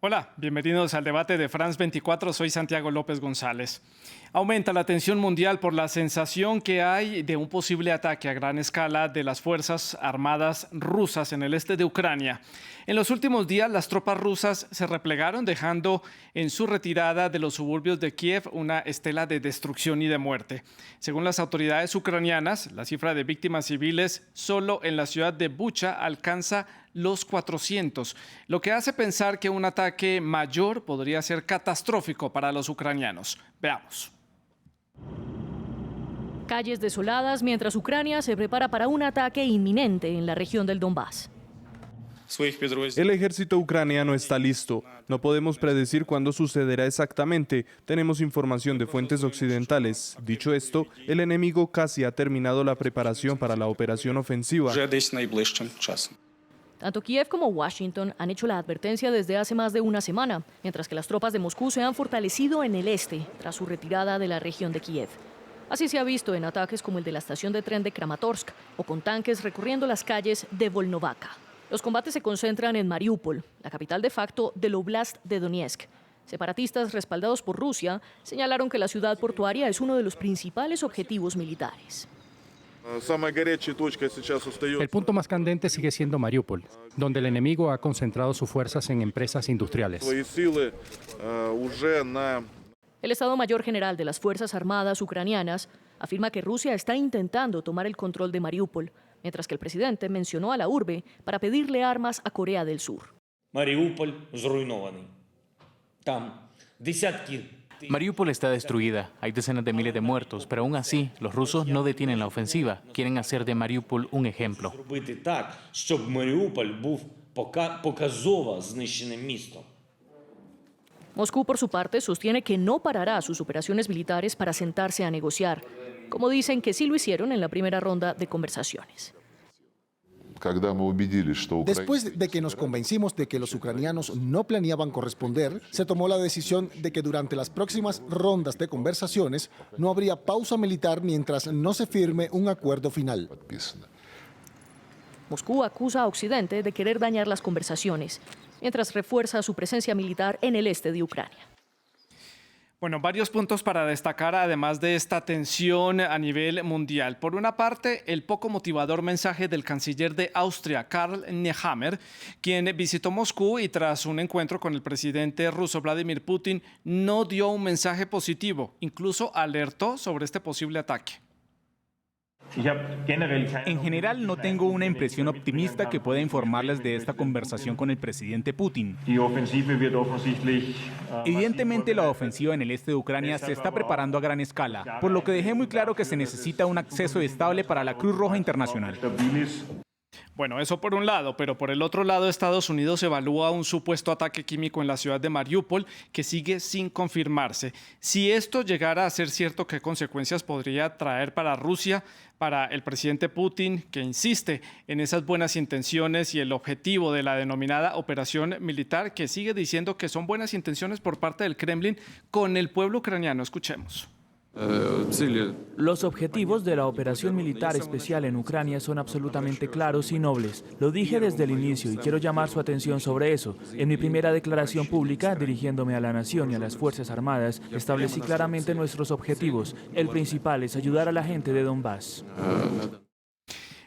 Hola, bienvenidos al debate de France 24. Soy Santiago López González. Aumenta la tensión mundial por la sensación que hay de un posible ataque a gran escala de las Fuerzas Armadas rusas en el este de Ucrania. En los últimos días, las tropas rusas se replegaron, dejando en su retirada de los suburbios de Kiev una estela de destrucción y de muerte. Según las autoridades ucranianas, la cifra de víctimas civiles solo en la ciudad de Bucha alcanza los 400, lo que hace pensar que un ataque mayor podría ser catastrófico para los ucranianos. Veamos. Calles desoladas mientras Ucrania se prepara para un ataque inminente en la región del Donbass. El ejército ucraniano está listo. No podemos predecir cuándo sucederá exactamente. Tenemos información de fuentes occidentales. Dicho esto, el enemigo casi ha terminado la preparación para la operación ofensiva. Tanto Kiev como Washington han hecho la advertencia desde hace más de una semana, mientras que las tropas de Moscú se han fortalecido en el este tras su retirada de la región de Kiev. Así se ha visto en ataques como el de la estación de tren de Kramatorsk o con tanques recorriendo las calles de Volnovaka. Los combates se concentran en Mariupol, la capital de facto del Oblast de Donetsk. Separatistas respaldados por Rusia señalaron que la ciudad portuaria es uno de los principales objetivos militares. El punto más candente sigue siendo Mariupol, donde el enemigo ha concentrado sus fuerzas en empresas industriales. El Estado Mayor General de las Fuerzas Armadas ucranianas afirma que Rusia está intentando tomar el control de Mariupol, mientras que el presidente mencionó a la urbe para pedirle armas a Corea del Sur. Mariupol está destruida, hay decenas de miles de muertos, pero aún así los rusos no detienen la ofensiva, quieren hacer de Mariupol un ejemplo. Moscú, por su parte, sostiene que no parará sus operaciones militares para sentarse a negociar, como dicen que sí lo hicieron en la primera ronda de conversaciones. Después de que nos convencimos de que los ucranianos no planeaban corresponder, se tomó la decisión de que durante las próximas rondas de conversaciones no habría pausa militar mientras no se firme un acuerdo final. Moscú acusa a Occidente de querer dañar las conversaciones, mientras refuerza su presencia militar en el este de Ucrania. Bueno, varios puntos para destacar, además de esta tensión a nivel mundial. Por una parte, el poco motivador mensaje del canciller de Austria, Karl Nehammer, quien visitó Moscú y tras un encuentro con el presidente ruso Vladimir Putin, no dio un mensaje positivo, incluso alertó sobre este posible ataque. En general, no tengo una impresión optimista que pueda informarles de esta conversación con el presidente Putin. Evidentemente, la ofensiva en el este de Ucrania se está preparando a gran escala, por lo que dejé muy claro que se necesita un acceso estable para la Cruz Roja Internacional. Bueno, eso por un lado, pero por el otro lado, Estados Unidos evalúa un supuesto ataque químico en la ciudad de Mariupol que sigue sin confirmarse. Si esto llegara a ser cierto, ¿qué consecuencias podría traer para Rusia, para el presidente Putin, que insiste en esas buenas intenciones y el objetivo de la denominada operación militar, que sigue diciendo que son buenas intenciones por parte del Kremlin con el pueblo ucraniano? Escuchemos. Los objetivos de la operación militar especial en Ucrania son absolutamente claros y nobles. Lo dije desde el inicio y quiero llamar su atención sobre eso. En mi primera declaración pública, dirigiéndome a la nación y a las Fuerzas Armadas, establecí claramente nuestros objetivos. El principal es ayudar a la gente de Donbass.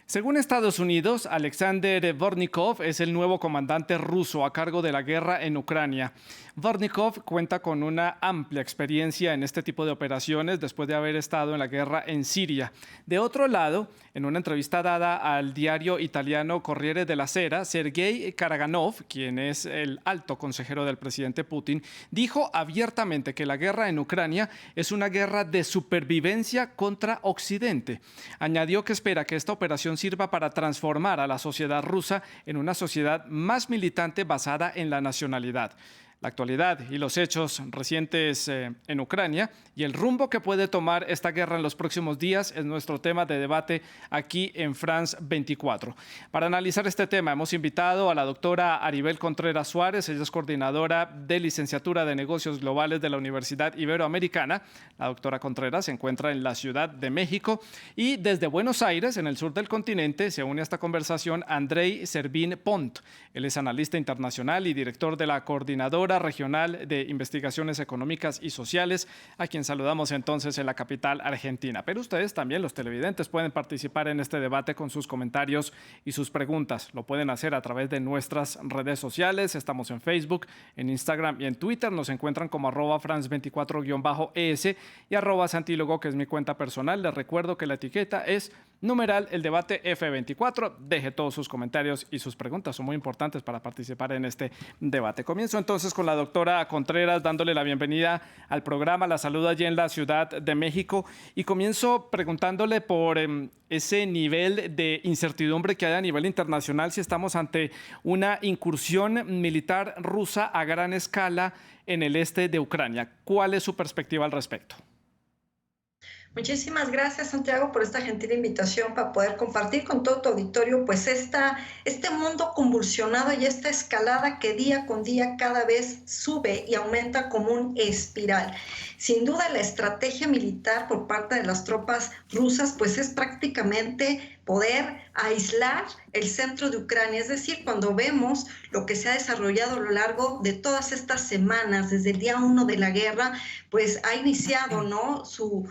Según Estados Unidos, Alexander Vornikov es el nuevo comandante ruso a cargo de la guerra en Ucrania. Vornikov cuenta con una amplia experiencia en este tipo de operaciones después de haber estado en la guerra en Siria. De otro lado, en una entrevista dada al diario italiano Corriere della Sera, Sergei Karaganov, quien es el alto consejero del presidente Putin, dijo abiertamente que la guerra en Ucrania es una guerra de supervivencia contra Occidente. Añadió que espera que esta operación sirva para transformar a la sociedad rusa en una sociedad más militante basada en la nacionalidad. La actualidad y los hechos recientes en Ucrania y el rumbo que puede tomar esta guerra en los próximos días es nuestro tema de debate aquí en France 24. Para analizar este tema hemos invitado a la doctora Aribel Contreras Suárez. Ella es coordinadora de licenciatura de negocios globales de la Universidad Iberoamericana. La doctora Contreras se encuentra en la Ciudad de México y desde Buenos Aires, en el sur del continente, se une a esta conversación Andrei Servín Pont. Él es analista internacional y director de la coordinadora directora regional de Investigaciones Económicas y Sociales, a quien saludamos entonces en la capital argentina. Pero ustedes también, los televidentes, pueden participar en este debate con sus comentarios y sus preguntas. Lo pueden hacer a través de nuestras redes sociales. Estamos en Facebook, en Instagram y en Twitter. Nos encuentran como @France24_ES y @Santilogo, que es mi cuenta personal. Les recuerdo que la etiqueta es numeral el debate F24. Deje todos sus comentarios y sus preguntas, son muy importantes para participar en este debate. Comienzo entonces con la doctora Contreras, dándole la bienvenida al programa. La saludo allí en la Ciudad de México y comienzo preguntándole por ese nivel de incertidumbre que hay a nivel internacional, si estamos ante una incursión militar rusa a gran escala en el este de Ucrania. ¿Cuál es su perspectiva al respecto? Muchísimas gracias, Santiago, por esta gentil invitación para poder compartir con todo tu auditorio pues este mundo convulsionado y esta escalada que día con día cada vez sube y aumenta como un espiral. Sin duda, la estrategia militar por parte de las tropas rusas pues es prácticamente poder aislar el centro de Ucrania. Es decir, cuando vemos lo que se ha desarrollado a lo largo de todas estas semanas, desde el día 1 de la guerra, pues ha iniciado, ¿no?, su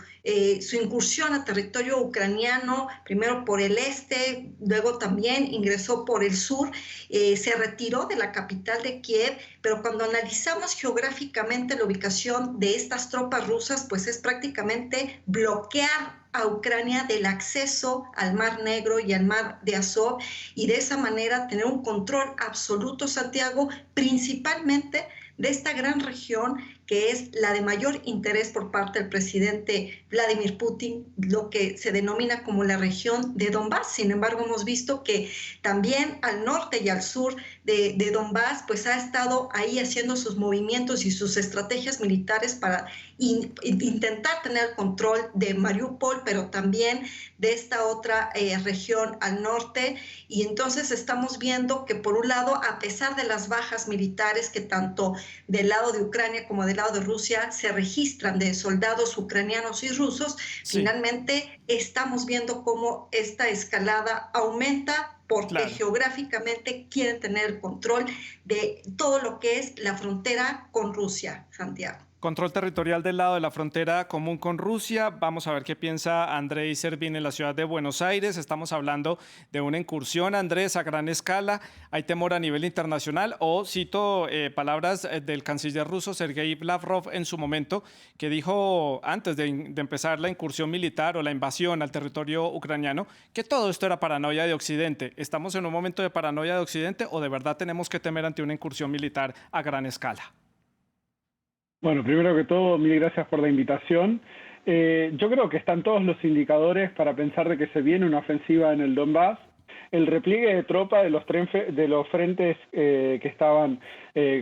incursión a territorio ucraniano, primero por el este, luego también ingresó por el sur, se retiró de la capital de Kiev, pero cuando analizamos geográficamente la ubicación de estas tropas rusas, pues es prácticamente bloquear a Ucrania del acceso al Mar Negro y al Mar de Azov, y de esa manera tener un control absoluto, Santiago, principalmente de esta gran región que es la de mayor interés por parte del presidente Vladimir Putin, lo que se denomina como la región de Donbass. Sin embargo, hemos visto que también al norte y al sur de Donbass, pues ha estado ahí haciendo sus movimientos y sus estrategias militares para intentar tener control de Mariupol, pero también de esta otra región al norte. Y entonces estamos viendo que, por un lado, a pesar de las bajas militares que tanto del lado de Ucrania como del lado de Rusia se registran de soldados ucranianos y rusos, sí, finalmente estamos viendo cómo esta escalada aumenta porque geográficamente quieren tener el control de todo lo que es la frontera con Rusia, Santiago. Control territorial del lado de la frontera común con Rusia. Vamos a ver qué piensa Andrei Servin en la ciudad de Buenos Aires. Estamos hablando de una incursión, Andrés, a gran escala. ¿Hay temor a nivel internacional? O cito palabras del canciller ruso Sergei Lavrov en su momento, que dijo antes de empezar la incursión militar o la invasión al territorio ucraniano, que todo esto era paranoia de Occidente. ¿Estamos en un momento de paranoia de Occidente o de verdad tenemos que temer ante una incursión militar a gran escala? Bueno, primero que todo, mil gracias por la invitación. Yo creo que están todos los indicadores para pensar de que se viene una ofensiva en el Donbass. El repliegue de tropas de los frentes que estaban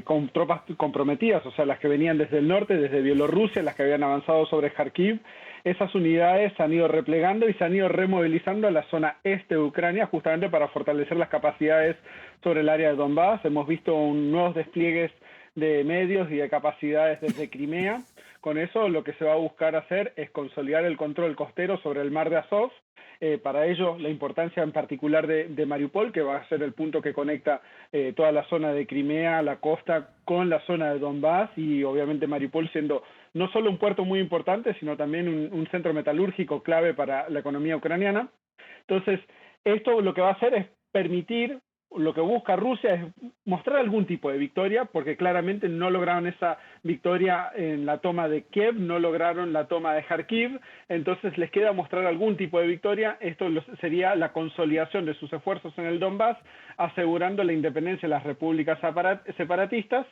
con tropas comprometidas, o sea, las que venían desde el norte, desde Bielorrusia, las que habían avanzado sobre Kharkiv, esas unidades se han ido replegando y se han ido removilizando a la zona este de Ucrania justamente para fortalecer las capacidades sobre el área de Donbass. Hemos visto nuevos despliegues de medios y de capacidades desde Crimea. Con eso lo que se va a buscar hacer es consolidar el control costero sobre el mar de Azov. Para ello la importancia en particular de Mariupol, que va a ser el punto que conecta toda la zona de Crimea, la costa, con la zona de Donbass, y obviamente Mariupol siendo no solo un puerto muy importante, sino también un centro metalúrgico clave para la economía ucraniana. Entonces, esto lo que va a hacer es permitir, lo que busca Rusia es mostrar algún tipo de victoria, porque claramente no lograron esa victoria en la toma de Kiev, no lograron la toma de Kharkiv, entonces les queda mostrar algún tipo de victoria. Esto sería la consolidación de sus esfuerzos en el Donbass, asegurando la independencia de las repúblicas separatistas,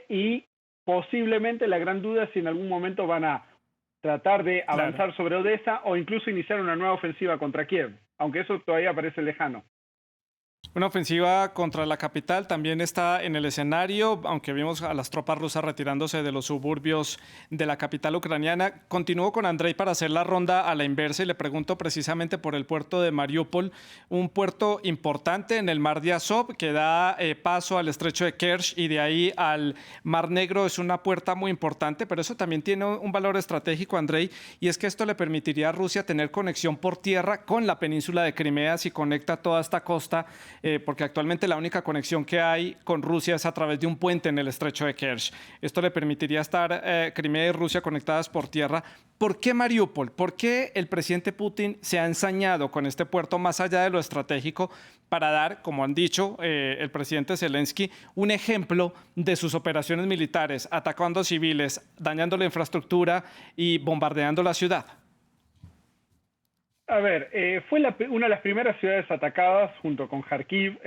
y posiblemente la gran duda es si en algún momento van a tratar de avanzar sobre Odessa o incluso iniciar una nueva ofensiva contra Kiev, aunque eso todavía parece lejano. Una ofensiva contra la capital también está en el escenario, aunque vimos a las tropas rusas retirándose de los suburbios de la capital ucraniana. Continúo con Andrei para hacer la ronda a la inversa y le pregunto precisamente por el puerto de Mariupol, un puerto importante en el mar de Azov que da paso al estrecho de Kerch y de ahí al Mar Negro. Es una puerta muy importante, pero eso también tiene un valor estratégico, Andrei, y es que esto le permitiría a Rusia tener conexión por tierra con la península de Crimea si conecta toda esta costa porque actualmente la única conexión que hay con Rusia es a través de un puente en el estrecho de Kerch. Esto le permitiría estar Crimea y Rusia conectadas por tierra. ¿Por qué Mariupol? ¿Por qué el presidente Putin se ha ensañado con este puerto más allá de lo estratégico para dar, como han dicho el presidente Zelensky, un ejemplo de sus operaciones militares, atacando a civiles, dañando la infraestructura y bombardeando la ciudad? A ver, fue una de las primeras ciudades atacadas junto con Kharkiv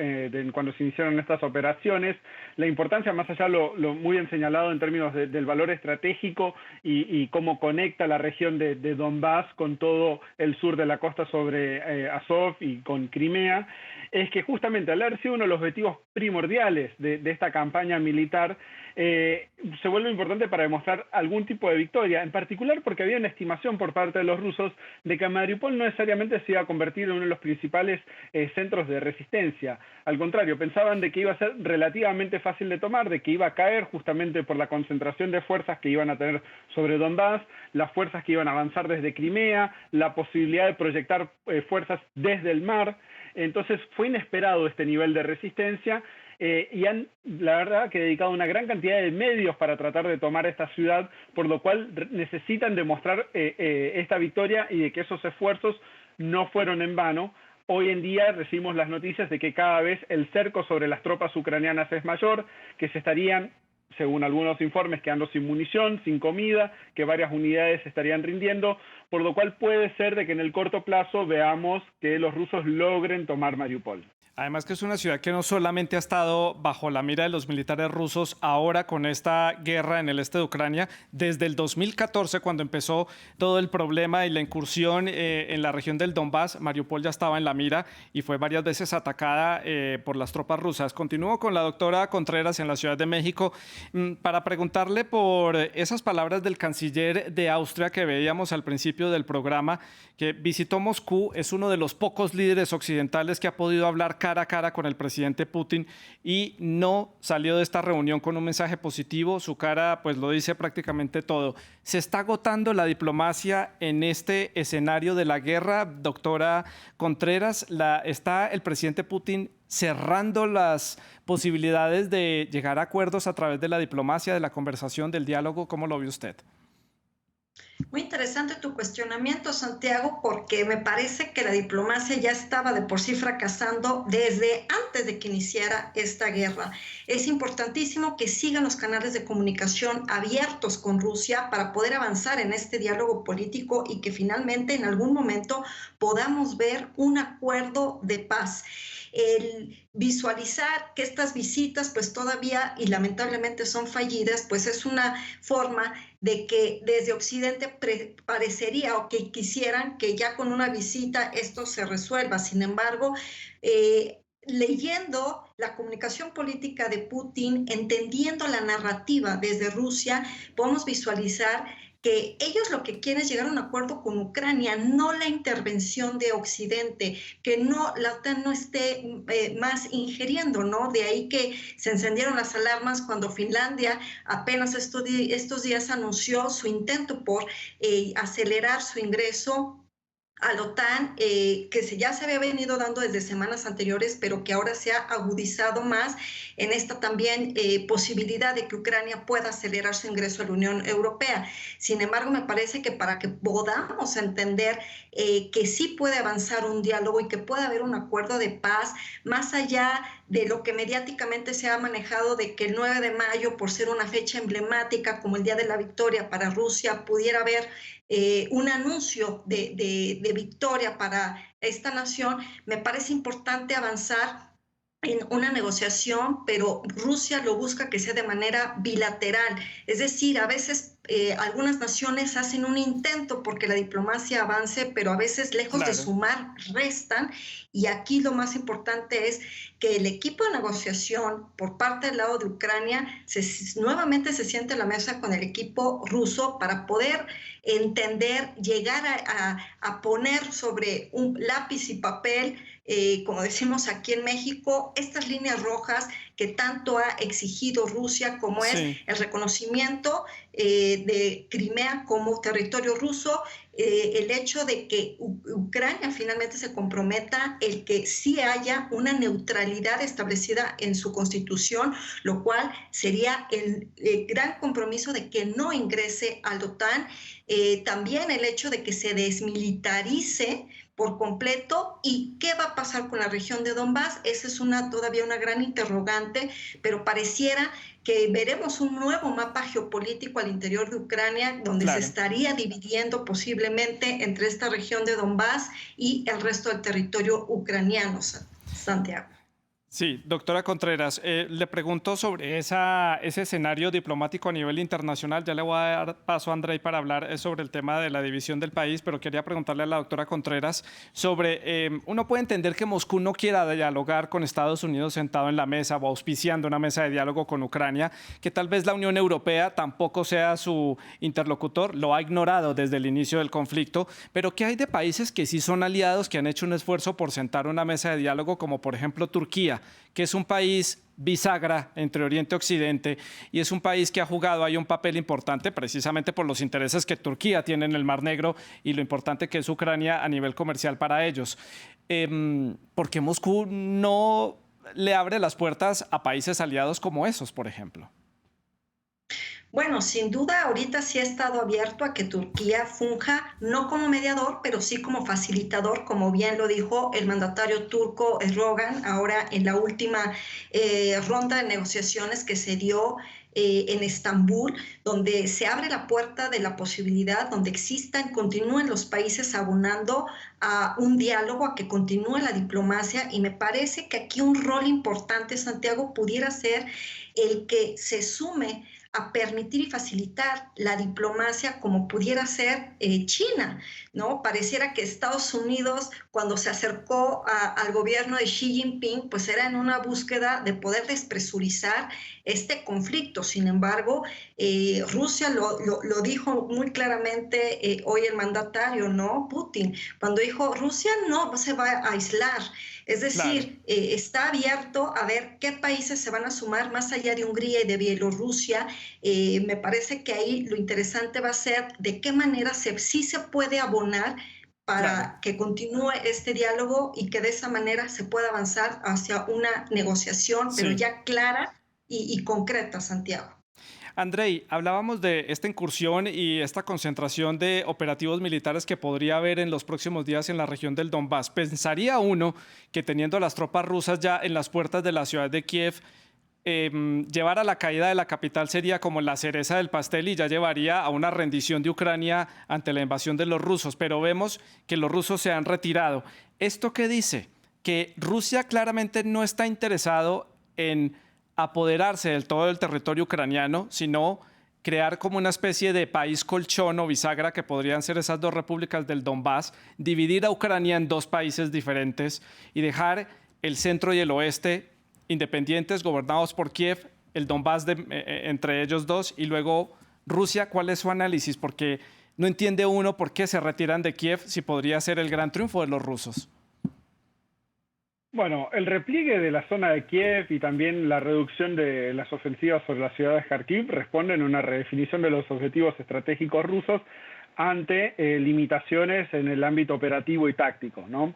cuando se iniciaron estas operaciones. La importancia, más allá lo muy bien señalado en términos del valor estratégico y cómo conecta la región de Donbass con todo el sur de la costa sobre Azov y con Crimea, es que justamente al haber sido uno de los objetivos primordiales de esta campaña militar, se vuelve importante para demostrar algún tipo de victoria, en particular porque había una estimación por parte de los rusos de que Mariupol no necesariamente se iba a convertir en uno de los principales centros de resistencia. Al contrario, pensaban de que iba a ser relativamente fácil de tomar, de que iba a caer justamente por la concentración de fuerzas que iban a tener sobre Donbass, las fuerzas que iban a avanzar desde Crimea, la posibilidad de proyectar fuerzas desde el mar. Entonces fue inesperado este nivel de resistencia y han, la verdad, que dedicado una gran cantidad de medios para tratar de tomar esta ciudad, por lo cual necesitan demostrar esta victoria y de que esos esfuerzos no fueron en vano. Hoy en día recibimos las noticias de que cada vez el cerco sobre las tropas ucranianas es mayor, que se estarían, según algunos informes, quedando sin munición, sin comida, que varias unidades estarían rindiendo, por lo cual puede ser de que en el corto plazo veamos que los rusos logren tomar Mariupol. Además que es una ciudad que no solamente ha estado bajo la mira de los militares rusos ahora con esta guerra en el este de Ucrania, desde el 2014 cuando empezó todo el problema y la incursión en la región del Donbass, Mariupol ya estaba en la mira y fue varias veces atacada por las tropas rusas. Continúo con la doctora Contreras en la Ciudad de México para preguntarle por esas palabras del canciller de Austria que veíamos al principio del programa, que visitó Moscú, es uno de los pocos líderes occidentales que ha podido hablar cara a cara con el presidente Putin y no salió de esta reunión con un mensaje positivo. Su cara pues lo dice prácticamente todo. ¿Se está agotando la diplomacia en este escenario de la guerra, doctora Contreras? ¿Está el presidente Putin cerrando las posibilidades de llegar a acuerdos a través de la diplomacia, de la conversación, del diálogo? ¿Cómo lo ve usted? Muy interesante tu cuestionamiento, Santiago, porque me parece que la diplomacia ya estaba de por sí fracasando desde antes de que iniciara esta guerra. Es importantísimo que sigan los canales de comunicación abiertos con Rusia para poder avanzar en este diálogo político y que finalmente en algún momento podamos ver un acuerdo de paz. El visualizar que estas visitas pues todavía y lamentablemente son fallidas, pues es una forma de que desde Occidente parecería o que quisieran que ya con una visita esto se resuelva. Sin embargo, leyendo la comunicación política de Putin, entendiendo la narrativa desde Rusia, podemos visualizar que ellos lo que quieren es llegar a un acuerdo con Ucrania, no la intervención de Occidente, que no la OTAN no esté más ingiriendo, ¿no? De ahí que se encendieron las alarmas cuando Finlandia apenas estos días anunció su intento por acelerar su ingreso a la OTAN, que ya se había venido dando desde semanas anteriores, pero que ahora se ha agudizado más en esta también posibilidad de que Ucrania pueda acelerar su ingreso a la Unión Europea. Sin embargo, me parece que para que podamos entender que sí puede avanzar un diálogo y que puede haber un acuerdo de paz, más allá de lo que mediáticamente se ha manejado de que el 9 de mayo, por ser una fecha emblemática como el Día de la Victoria para Rusia, pudiera haber un anuncio de victoria para esta nación, me parece importante avanzar en una negociación, pero Rusia lo busca que sea de manera bilateral. Es decir, a veces algunas naciones hacen un intento porque la diplomacia avance, pero a veces lejos de sumar, restan. Y aquí lo más importante es que el equipo de negociación por parte del lado de Ucrania nuevamente se siente a la mesa con el equipo ruso para poder entender, llegar a poner sobre un lápiz y papel como decimos aquí en México, estas líneas rojas que tanto ha exigido Rusia, como es el reconocimiento de Crimea como territorio ruso, el hecho de que Ucrania finalmente se comprometa, el que sí haya una neutralidad establecida en su constitución, lo cual sería el gran compromiso de que no ingrese a la OTAN, también el hecho de que se desmilitarice por completo. ¿Y qué va a pasar con la región de Donbass? Esa es todavía una gran interrogante, pero pareciera que veremos un nuevo mapa geopolítico al interior de Ucrania, donde se estaría dividiendo posiblemente entre esta región de Donbass y el resto del territorio ucraniano, Santiago. Sí, doctora Contreras, le pregunto sobre ese escenario diplomático a nivel internacional. Ya le voy a dar paso a Andrei para hablar sobre el tema de la división del país, pero quería preguntarle a la doctora Contreras sobre, uno puede entender que Moscú no quiera dialogar con Estados Unidos sentado en la mesa o auspiciando una mesa de diálogo con Ucrania, que tal vez la Unión Europea tampoco sea su interlocutor, lo ha ignorado desde el inicio del conflicto, pero ¿qué hay de países que sí son aliados, que han hecho un esfuerzo por sentar una mesa de diálogo, como por ejemplo Turquía, que es un país bisagra entre Oriente y Occidente y es un país que ha jugado ahí un papel importante precisamente por los intereses que Turquía tiene en el Mar Negro y lo importante que es Ucrania a nivel comercial para ellos? ¿Por qué Moscú no le abre las puertas a países aliados como esos, por ejemplo? Bueno, sin duda ahorita sí ha estado abierto a que Turquía funja no como mediador, pero sí como facilitador, como bien lo dijo el mandatario turco Erdogan ahora en la última ronda de negociaciones que se dio en Estambul, donde se abre la puerta de la posibilidad, donde continúen los países abonando a un diálogo, a que continúe la diplomacia, y me parece que aquí un rol importante, Santiago, pudiera ser el que se sume a permitir y facilitar la diplomacia, como pudiera ser China, ¿no? Pareciera que Estados Unidos, cuando se acercó al gobierno de Xi Jinping, pues era en una búsqueda de poder despresurizar este conflicto. Sin embargo, Rusia lo dijo muy claramente hoy el mandatario, ¿no? Putin, cuando dijo, Rusia no se va a aislar. Es decir, está abierto a ver qué países se van a sumar más allá de Hungría y de Bielorrusia. Me parece que ahí lo interesante va a ser de qué manera sí se puede abonar para que continúe este diálogo y que de esa manera se pueda avanzar hacia una negociación, pero ya clara y concreta, Santiago. Andrei, hablábamos de esta incursión y esta concentración de operativos militares que podría haber en los próximos días en la región del Donbass. Pensaría uno que teniendo las tropas rusas ya en las puertas de la ciudad de Kiev, llevar a la caída de la capital sería como la cereza del pastel y ya llevaría a una rendición de Ucrania ante la invasión de los rusos. Pero vemos que los rusos se han retirado. ¿Esto qué dice? Que Rusia claramente no está interesado en apoderarse del todo del territorio ucraniano, sino crear como una especie de país colchón o bisagra que podrían ser esas dos repúblicas del Donbass, dividir a Ucrania en dos países diferentes y dejar el centro y el oeste independientes, gobernados por Kiev, el Donbass entre ellos dos, y luego Rusia. ¿Cuál es su análisis? Porque no entiende uno por qué se retiran de Kiev si podría ser el gran triunfo de los rusos. Bueno, el repliegue de la zona de Kiev y también la reducción de las ofensivas sobre la ciudad de Kharkiv responden a una redefinición de los objetivos estratégicos rusos ante limitaciones en el ámbito operativo y táctico, ¿no?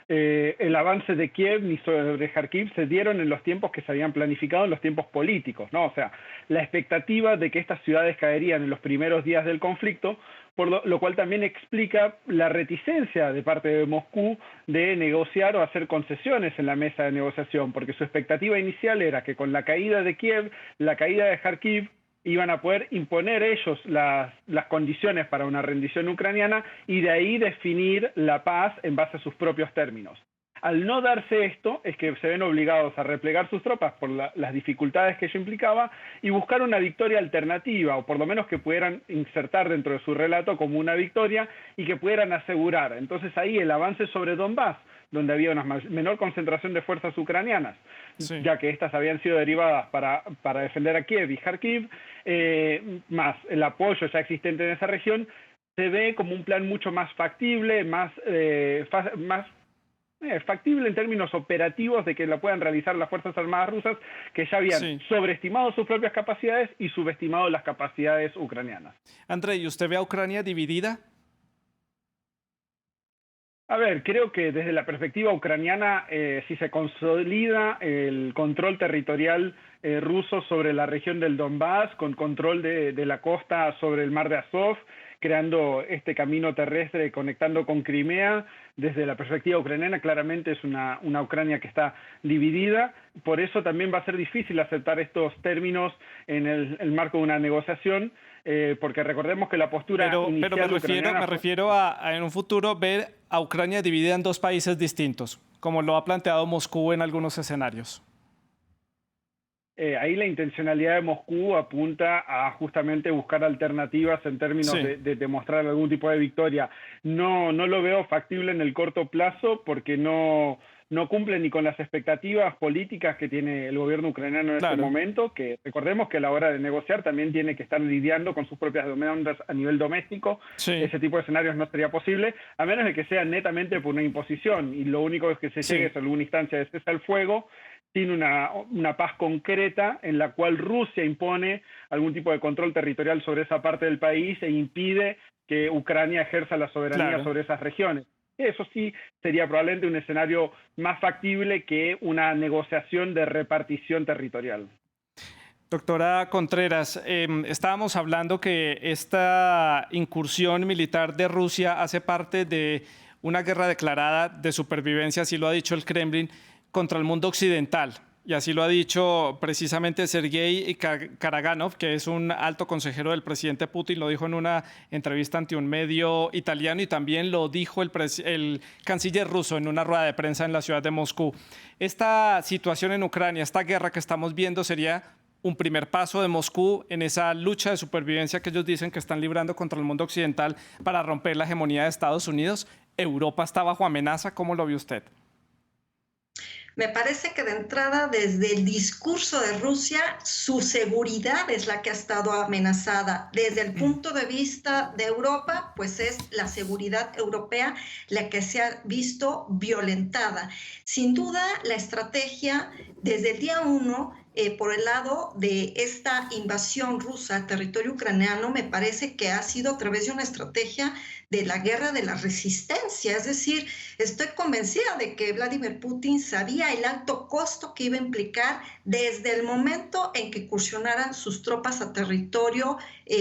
El avance de Kiev ni sobre Kharkiv se dieron en los tiempos que se habían planificado, en los tiempos políticos, ¿no? O sea, la expectativa de que estas ciudades caerían en los primeros días del conflicto, por lo cual también explica la reticencia de parte de Moscú de negociar o hacer concesiones en la mesa de negociación, porque su expectativa inicial era que con la caída de Kiev, la caída de Kharkiv, iban a poder imponer ellos las condiciones para una rendición ucraniana y de ahí definir la paz en base a sus propios términos. Al no darse esto, es que se ven obligados a replegar sus tropas por las dificultades que ello implicaba y buscar una victoria alternativa, o por lo menos que pudieran insertar dentro de su relato como una victoria y que pudieran asegurar. Entonces ahí el avance sobre Donbass, donde había una menor concentración de fuerzas ucranianas, ya que estas habían sido derivadas para defender a Kiev y Kharkiv, más el apoyo ya existente en esa región, se ve como un plan mucho más factible, más factible en términos operativos de que la puedan realizar las Fuerzas Armadas rusas, que ya habían sobreestimado sus propias capacidades y subestimado las capacidades ucranianas. Andrei, ¿y usted ve a Ucrania dividida? A ver, creo que desde la perspectiva ucraniana, si se consolida el control territorial ruso sobre la región del Donbass, con control de la costa sobre el mar de Azov, creando este camino terrestre conectando con Crimea, desde la perspectiva ucraniana claramente es una Ucrania que está dividida. Por eso también va a ser difícil aceptar estos términos en el marco de una negociación, porque recordemos que la postura inicial pero me refiero a en un futuro ver a Ucrania dividida en dos países distintos, como lo ha planteado Moscú en algunos escenarios. Ahí la intencionalidad de Moscú apunta a justamente buscar alternativas en términos de demostrar algún tipo de victoria. No lo veo factible en el corto plazo porque no cumple ni con las expectativas políticas que tiene el gobierno ucraniano en este momento, que recordemos que a la hora de negociar también tiene que estar lidiando con sus propias demandas a nivel doméstico. Ese tipo de escenarios no sería posible, a menos de que sea netamente por una imposición, y lo único que se llegue es a alguna instancia de cese al fuego, sin una paz concreta en la cual Rusia impone algún tipo de control territorial sobre esa parte del país e impide que Ucrania ejerza la soberanía sobre esas regiones. Eso sí sería probablemente un escenario más factible que una negociación de repartición territorial. Doctora Contreras, estábamos hablando que esta incursión militar de Rusia hace parte de una guerra declarada de supervivencia, así lo ha dicho el Kremlin, contra el mundo occidental. Y así lo ha dicho precisamente Sergei Karaganov, que es un alto consejero del presidente Putin, lo dijo en una entrevista ante un medio italiano y también lo dijo el canciller ruso en una rueda de prensa en la ciudad de Moscú. Esta situación en Ucrania, esta guerra que estamos viendo sería un primer paso de Moscú en esa lucha de supervivencia que ellos dicen que están librando contra el mundo occidental para romper la hegemonía de Estados Unidos. ¿Europa está bajo amenaza? ¿Cómo lo ve usted? Me parece que de entrada, desde el discurso de Rusia, su seguridad es la que ha estado amenazada. Desde el punto de vista de Europa, pues es la seguridad europea la que se ha visto violentada. Sin duda, la estrategia desde el día 1, por el lado de esta invasión rusa al territorio ucraniano, me parece que ha sido a través de una estrategia de la guerra de la resistencia. Es decir, estoy convencida de que Vladimir Putin sabía el alto costo que iba a implicar desde el momento en que incursionaran sus tropas a territorio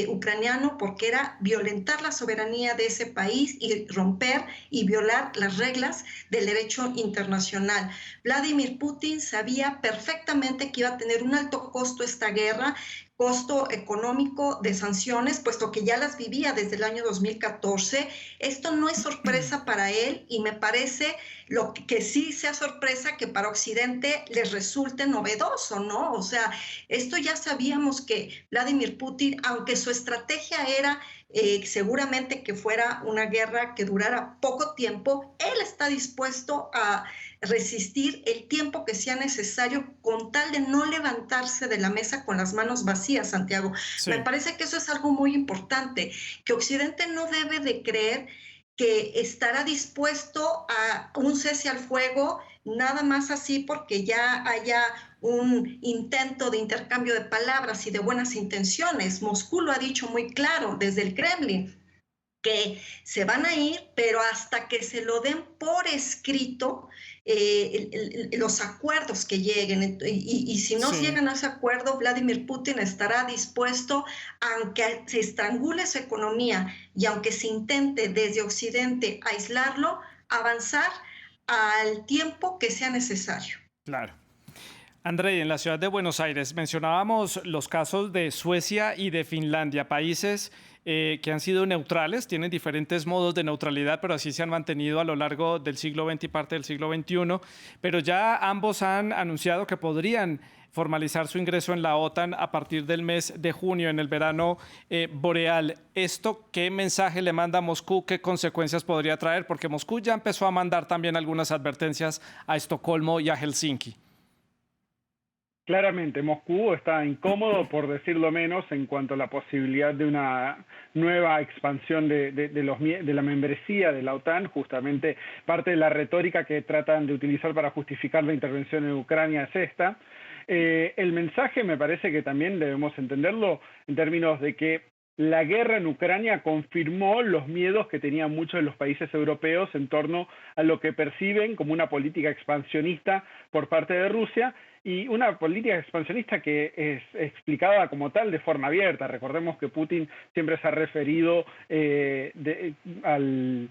ucraniano, porque era violentar la soberanía de ese país y romper y violar las reglas del derecho internacional. Vladimir Putin sabía perfectamente que iba a tener un alto costo esta guerra, costo económico de sanciones, puesto que ya las vivía desde el año 2014. Esto no es sorpresa para él y me parece lo que sí sea sorpresa que para Occidente les resulte novedoso, ¿no? O sea, esto ya sabíamos que Vladimir Putin, aunque su estrategia era seguramente que fuera una guerra que durara poco tiempo, él está dispuesto a resistir el tiempo que sea necesario con tal de no levantarse de la mesa con las manos vacías, Santiago. Me parece que eso es algo muy importante, que Occidente no debe de creer que estará dispuesto a un cese al fuego nada más así porque ya haya un intento de intercambio de palabras y de buenas intenciones. Moscú lo ha dicho muy claro desde el Kremlin, que se van a ir, pero hasta que se lo den por escrito los acuerdos que lleguen. Y si no llegan a ese acuerdo, Vladimir Putin estará dispuesto, aunque se estrangule su economía y aunque se intente desde Occidente aislarlo, avanzar al tiempo que sea necesario. Claro. Andrei, en la ciudad de Buenos Aires mencionábamos los casos de Suecia y de Finlandia, países que han sido neutrales, tienen diferentes modos de neutralidad, pero así se han mantenido a lo largo del siglo XX y parte del siglo XXI, pero ya ambos han anunciado que podrían formalizar su ingreso en la OTAN a partir del mes de junio, en el verano boreal. ¿Esto qué mensaje le manda a Moscú? ¿Qué consecuencias podría traer? Porque Moscú ya empezó a mandar también algunas advertencias a Estocolmo y a Helsinki. Claramente, Moscú está incómodo, por decirlo menos, en cuanto a la posibilidad de una nueva expansión de la membresía de la OTAN. Justamente parte de la retórica que tratan de utilizar para justificar la intervención en Ucrania es esta. El mensaje me parece que también debemos entenderlo en términos de que la guerra en Ucrania confirmó los miedos que tenían muchos de los países europeos en torno a lo que perciben como una política expansionista por parte de Rusia, y una política expansionista que es explicada como tal de forma abierta. Recordemos que Putin siempre se ha referido al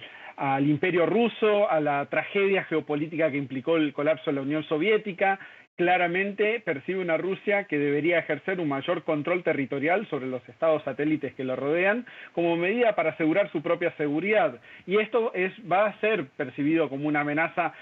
imperio ruso, a la tragedia geopolítica que implicó el colapso de la Unión Soviética. Claramente percibe una Rusia que debería ejercer un mayor control territorial sobre los estados satélites que lo rodean como medida para asegurar su propia seguridad. Y esto va a ser percibido como una amenaza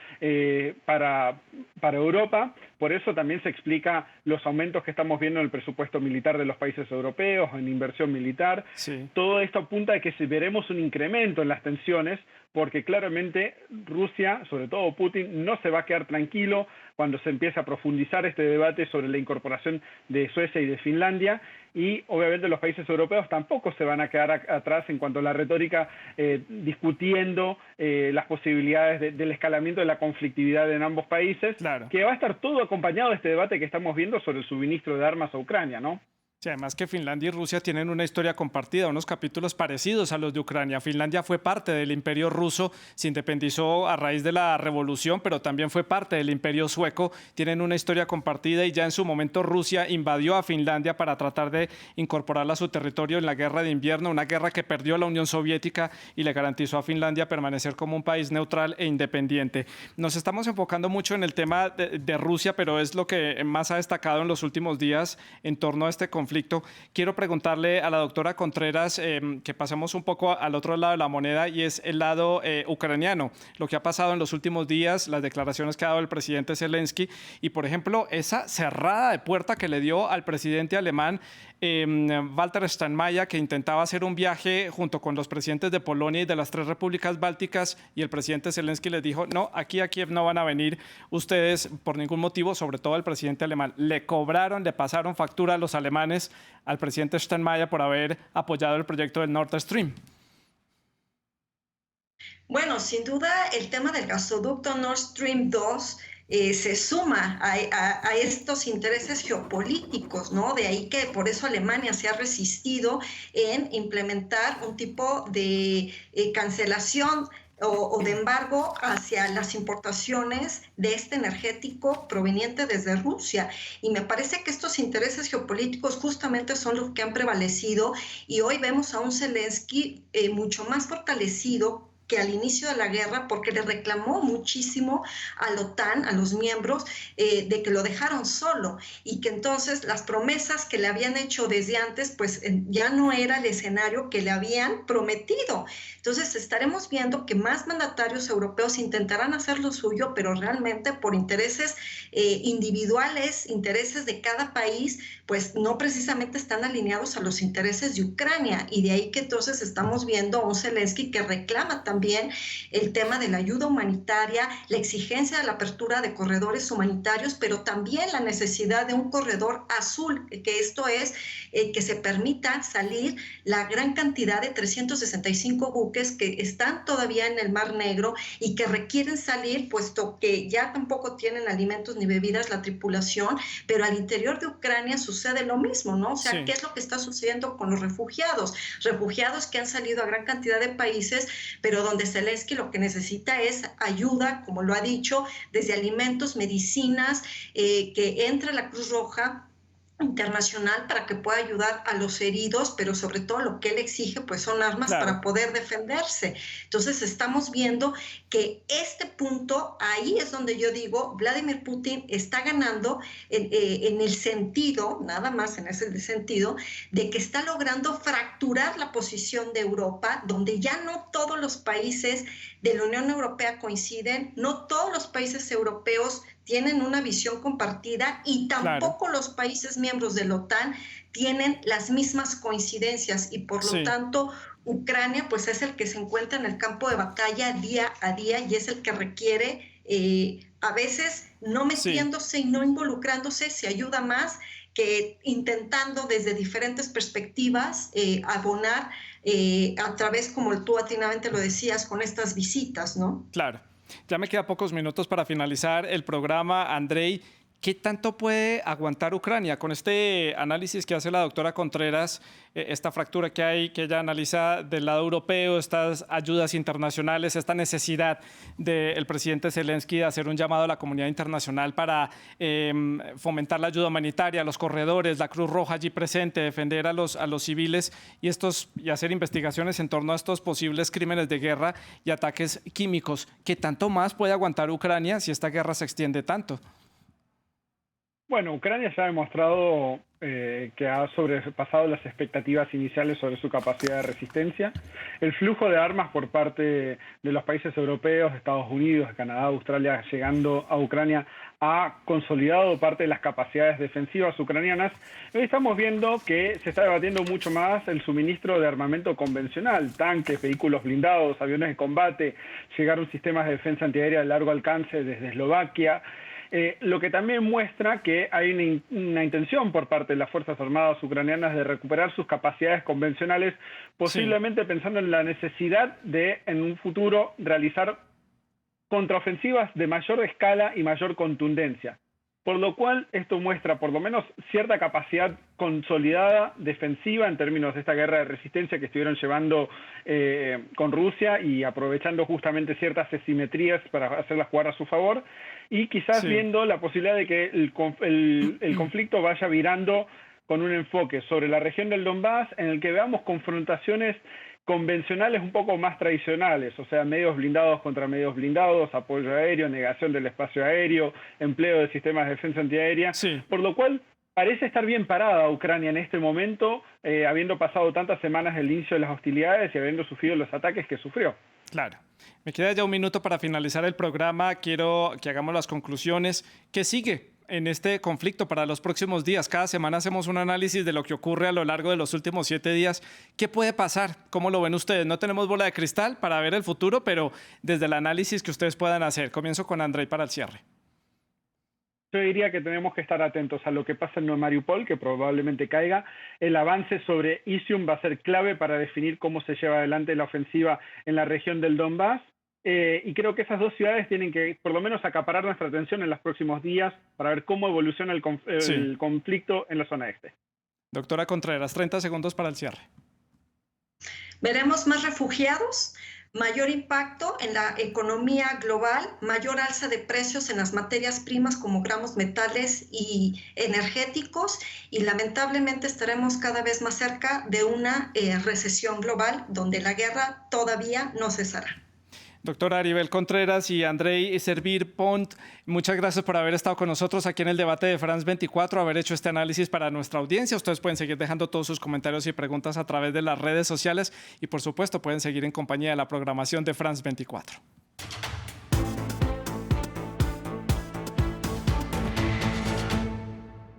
para Europa. Por eso también se explica los aumentos que estamos viendo en el presupuesto militar de los países europeos, en inversión militar. Sí. Todo esto apunta a que veremos un incremento en las tensiones, porque claramente Rusia, sobre todo Putin, no se va a quedar tranquilo cuando se empiece a profundizar este debate sobre la incorporación de Suecia y de Finlandia, y obviamente los países europeos tampoco se van a quedar atrás en cuanto a la retórica, discutiendo las posibilidades del escalamiento de la conflictividad en ambos países, claro, que va a estar todo acompañado de este debate que estamos viendo sobre el suministro de armas a Ucrania, ¿no? Sí, además que Finlandia y Rusia tienen una historia compartida, unos capítulos parecidos a los de Ucrania. Finlandia fue parte del imperio ruso, se independizó a raíz de la revolución, pero también fue parte del imperio sueco. Tienen una historia compartida y ya en su momento Rusia invadió a Finlandia para tratar de incorporarla a su territorio en la guerra de invierno, una guerra que perdió la Unión Soviética y le garantizó a Finlandia permanecer como un país neutral e independiente. Nos estamos enfocando mucho en el tema de Rusia, pero es lo que más ha destacado en los últimos días en torno a este conflicto. Quiero preguntarle a la doctora Contreras que pasemos un poco al otro lado de la moneda, y es el lado ucraniano. Lo que ha pasado en los últimos días, las declaraciones que ha dado el presidente Zelensky y, por ejemplo, esa cerrada de puerta que le dio al presidente alemán Walter Steinmeier, que intentaba hacer un viaje junto con los presidentes de Polonia y de las 3 repúblicas bálticas, y el presidente Zelensky les dijo, no, aquí a Kiev no van a venir ustedes por ningún motivo, sobre todo el presidente alemán. Le pasaron factura a los alemanes al presidente Steinmeier por haber apoyado el proyecto del Nord Stream. Bueno, sin duda el tema del gasoducto Nord Stream 2 se suma a estos intereses geopolíticos, ¿no? De ahí que por eso Alemania se ha resistido en implementar un tipo de cancelación o de embargo hacia las importaciones de este energético proveniente desde Rusia. Y me parece que estos intereses geopolíticos justamente son los que han prevalecido, y hoy vemos a un Zelensky mucho más fortalecido que al inicio de la guerra, porque le reclamó muchísimo a la OTAN, a los miembros, de que lo dejaron solo, y que entonces las promesas que le habían hecho desde antes, pues ya no era el escenario que le habían prometido. Entonces estaremos viendo que más mandatarios europeos intentarán hacer lo suyo, pero realmente por intereses individuales, intereses de cada país, pues no precisamente están alineados a los intereses de Ucrania, y de ahí que entonces estamos viendo a un Zelensky que reclama también el tema de la ayuda humanitaria, la exigencia de la apertura de corredores humanitarios, pero también la necesidad de un corredor azul, que esto es que se permita salir la gran cantidad de 365 buques que están todavía en el Mar Negro y que requieren salir, puesto que ya tampoco tienen alimentos ni bebidas la tripulación, pero al interior de Ucrania sucede lo mismo, ¿no? O sea, sí. ¿Qué es lo que está sucediendo con los refugiados? Refugiados que han salido a gran cantidad de países, pero donde Zelensky lo que necesita es ayuda, como lo ha dicho, desde alimentos, medicinas, que entre la Cruz Roja internacional para que pueda ayudar a los heridos, pero sobre todo lo que él exige pues son armas, claro, para poder defenderse. Entonces estamos viendo que este punto, ahí es donde yo digo, Vladimir Putin está ganando en el sentido, nada más en ese sentido, de que está logrando fracturar la posición de Europa, donde ya no todos los países de la Unión Europea coinciden, no todos los países europeos tienen una visión compartida, y tampoco, claro, los países miembros de la OTAN tienen las mismas coincidencias, y por lo tanto Ucrania pues es el que se encuentra en el campo de batalla día a día, y es el que requiere A veces no metiéndose y no involucrándose se ayuda más que intentando desde diferentes perspectivas abonar a través, como tú atinadamente lo decías, con estas visitas, ¿no? Claro. Ya me queda pocos minutos para finalizar el programa. Andrei, ¿qué tanto puede aguantar Ucrania? Con este análisis que hace la doctora Contreras, esta fractura que hay, que ella analiza del lado europeo, estas ayudas internacionales, esta necesidad del presidente Zelensky de hacer un llamado a la comunidad internacional para fomentar la ayuda humanitaria, los corredores, la Cruz Roja allí presente, defender a los civiles y hacer investigaciones en torno a estos posibles crímenes de guerra y ataques químicos. ¿Qué tanto más puede aguantar Ucrania si esta guerra se extiende tanto? Bueno, Ucrania ya ha demostrado que ha sobrepasado las expectativas iniciales sobre su capacidad de resistencia. El flujo de armas por parte de los países europeos, Estados Unidos, Canadá, Australia, llegando a Ucrania, ha consolidado parte de las capacidades defensivas ucranianas. Hoy estamos viendo que se está debatiendo mucho más el suministro de armamento convencional, tanques, vehículos blindados, aviones de combate, llegaron sistemas de defensa antiaérea de largo alcance desde Eslovaquia. Lo que también muestra que hay una intención por parte de las Fuerzas Armadas ucranianas de recuperar sus capacidades convencionales, posiblemente pensando en la necesidad de, en un futuro, realizar contraofensivas de mayor escala y mayor contundencia. Por lo cual, esto muestra por lo menos cierta capacidad consolidada defensiva en términos de esta guerra de resistencia que estuvieron llevando con Rusia y aprovechando justamente ciertas asimetrías para hacerlas jugar a su favor y quizás viendo la posibilidad de que el conflicto vaya virando con un enfoque sobre la región del Donbass en el que veamos confrontaciones convencionales un poco más tradicionales, o sea, medios blindados contra medios blindados, apoyo aéreo, negación del espacio aéreo, empleo de sistemas de defensa antiaérea, por lo cual parece estar bien parada Ucrania en este momento, habiendo pasado tantas semanas del inicio de las hostilidades y habiendo sufrido los ataques que sufrió. Claro. Me queda ya un minuto para finalizar el programa. Quiero que hagamos las conclusiones. ¿Qué sigue en este conflicto para los próximos días? Cada semana hacemos un análisis de lo que ocurre a lo largo de los últimos 7 días. ¿Qué puede pasar? ¿Cómo lo ven ustedes? No tenemos bola de cristal para ver el futuro, pero desde el análisis que ustedes puedan hacer. Comienzo con Andrei para el cierre. Yo diría que tenemos que estar atentos a lo que pasa en Mariupol, que probablemente caiga. El avance sobre Izium va a ser clave para definir cómo se lleva adelante la ofensiva en la región del Donbass. Y creo que esas dos ciudades tienen que, por lo menos, acaparar nuestra atención en los próximos días para ver cómo evoluciona el conflicto en la zona este. Doctora Contreras, 30 segundos para el cierre. Veremos más refugiados, mayor impacto en la economía global, mayor alza de precios en las materias primas como gramos, metales y energéticos, y lamentablemente estaremos cada vez más cerca de una recesión global donde la guerra todavía no cesará. Doctora Aribel Contreras y Andrei Servir-Pont, muchas gracias por haber estado con nosotros aquí en el debate de France 24, haber hecho este análisis para nuestra audiencia. Ustedes pueden seguir dejando todos sus comentarios y preguntas a través de las redes sociales y, por supuesto, pueden seguir en compañía de la programación de France 24.